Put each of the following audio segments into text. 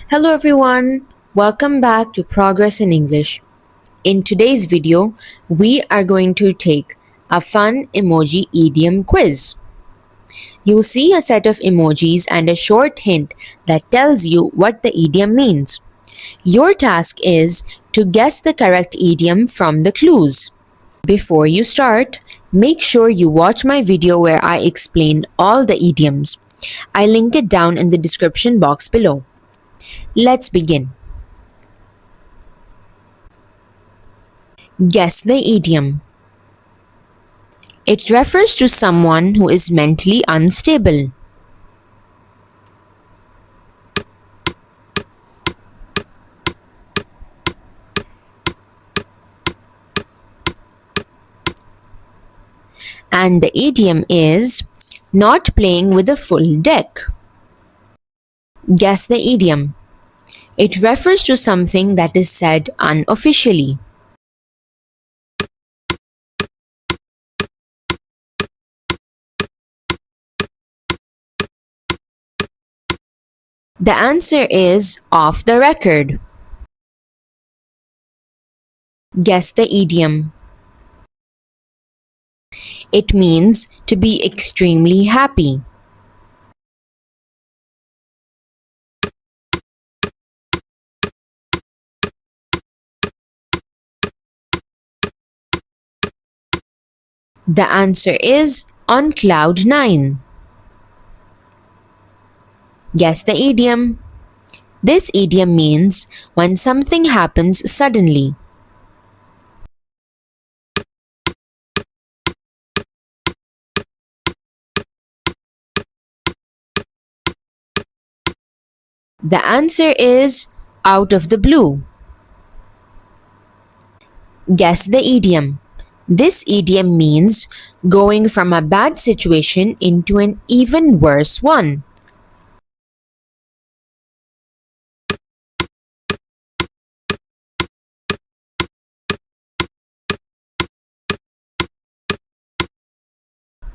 Hello everyone, welcome back to Progress in English. In today's video, we are going to take a fun emoji idiom quiz. You'll see a set of emojis and a short hint that tells you what the idiom means. Your task is to guess the correct idiom from the clues. Before you start, make sure you watch my video where I explain all the idioms. I link it down in the description box below. Let's begin. Guess the idiom. It refers to someone who is mentally unstable. And the idiom is not playing with a full deck. Guess the idiom. It refers to something that is said unofficially. The answer is off the record. Guess the idiom. It means to be extremely happy. The answer is on cloud nine. Guess the idiom. This idiom means when something happens suddenly. The answer is out of the blue. Guess the idiom. This idiom means going from a bad situation into an even worse one.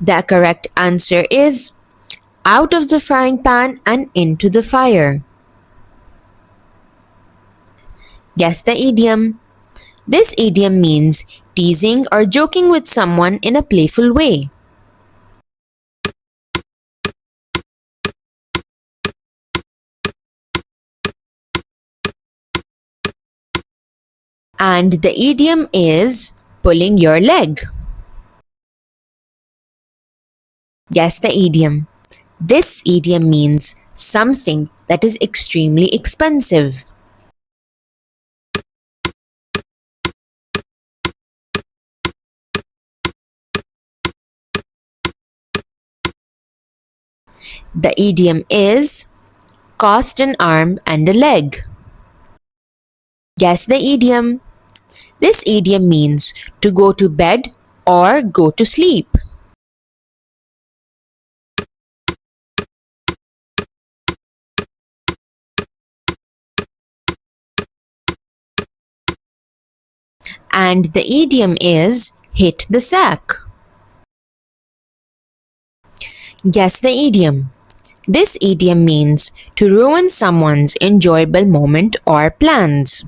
The correct answer is out of the frying pan and into the fire. Guess the idiom. This idiom means teasing or joking with someone in a playful way. And the idiom is pulling your leg. Guess the idiom. This idiom means something that is extremely expensive. The idiom is cost an arm and a leg. Guess the idiom. This idiom means to go to bed or go to sleep. And the idiom is hit the sack. Guess the idiom. This idiom means to ruin someone's enjoyable moment or plans.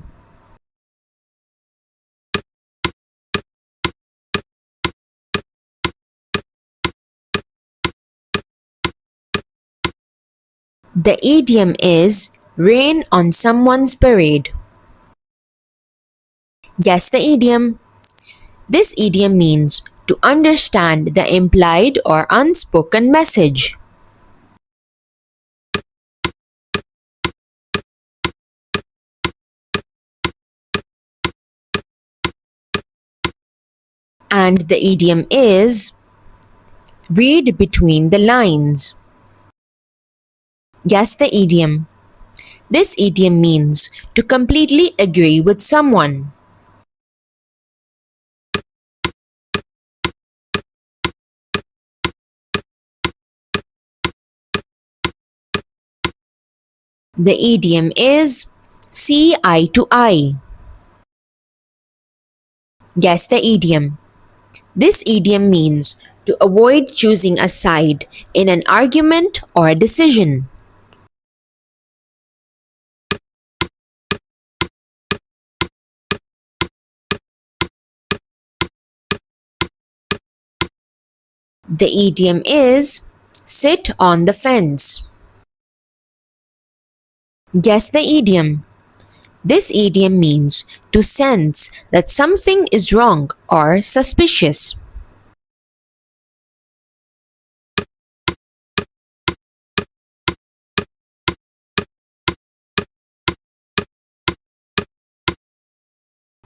The idiom is rain on someone's parade. Guess the idiom. This idiom means to understand the implied or unspoken message. And the idiom is read between the lines. Guess the idiom. This idiom means to completely agree with someone. The idiom is see eye to eye. Guess the idiom. This idiom means to avoid choosing a side in an argument or a decision. The idiom is sit on the fence. Guess the idiom. This idiom means to sense that something is wrong or suspicious.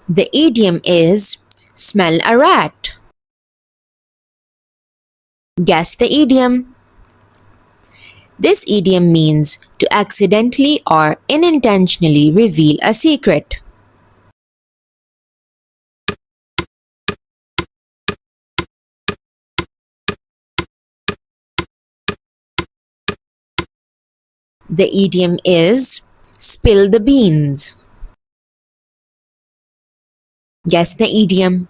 The idiom is smell a rat. Guess the idiom. This idiom means to accidentally or unintentionally reveal a secret. The idiom is spill the beans. Guess the idiom.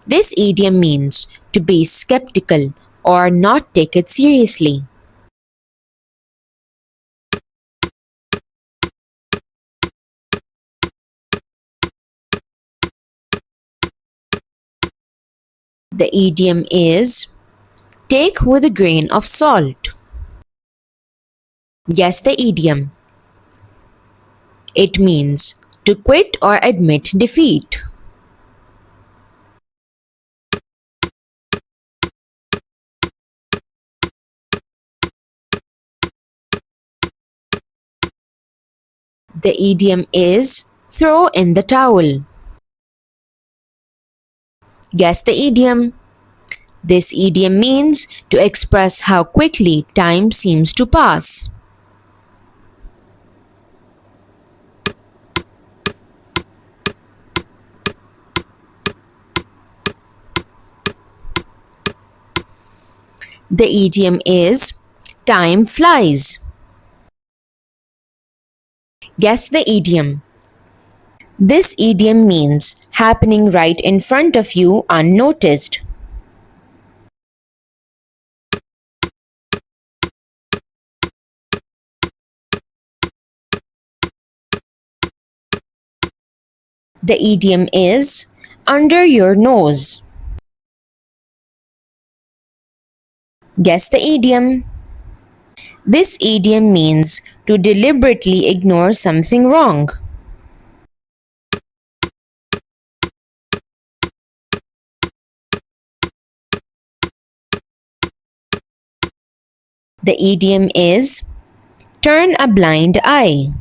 This idiom means to be skeptical or not take it seriously. The idiom is take with a grain of salt. Guess the idiom. It means to quit or admit defeat. The idiom is throw in the towel. Guess the idiom. This idiom means to express how quickly time seems to pass. The idiom is time flies. Guess the idiom. This idiom means happening right in front of you unnoticed. The idiom is under your nose. Guess the idiom. This idiom means to deliberately ignore something wrong. The idiom is turn a blind eye.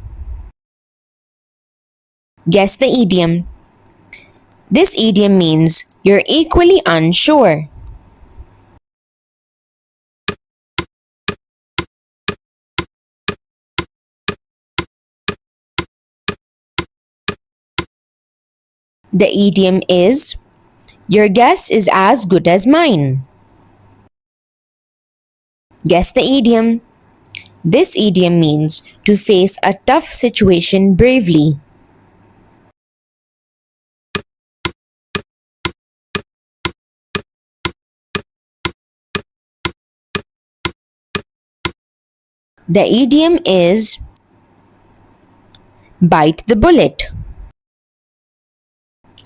Guess the idiom. This idiom means you're equally unsure. The idiom is your guess is as good as mine. Guess the idiom. This idiom means to face a tough situation bravely. The idiom is bite the bullet.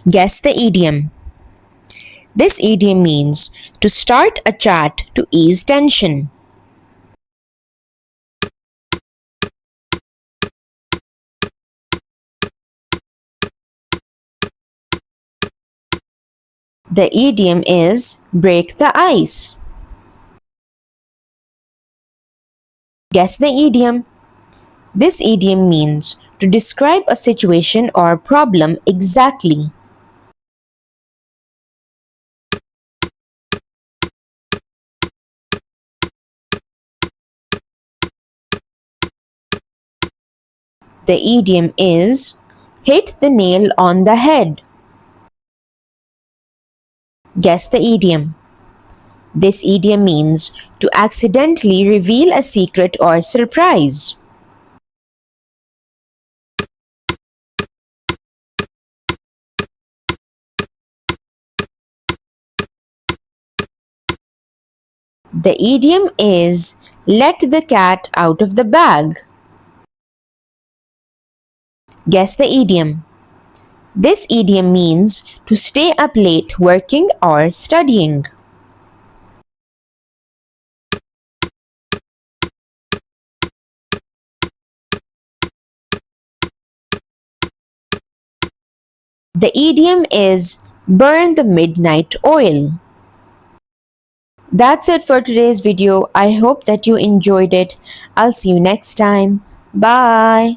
Guess the idiom. This idiom means to start a chat to ease tension. The idiom is break the ice. Guess the idiom. This idiom means to describe a situation or problem exactly. The idiom is hit the nail on the head. Guess the idiom. This idiom means to accidentally reveal a secret or surprise. The idiom is let the cat out of the bag. Guess the idiom. This idiom means to stay up late working or studying. The idiom is burn the midnight oil. That's it for today's video. I hope that you enjoyed it. I'll see you next time. Bye.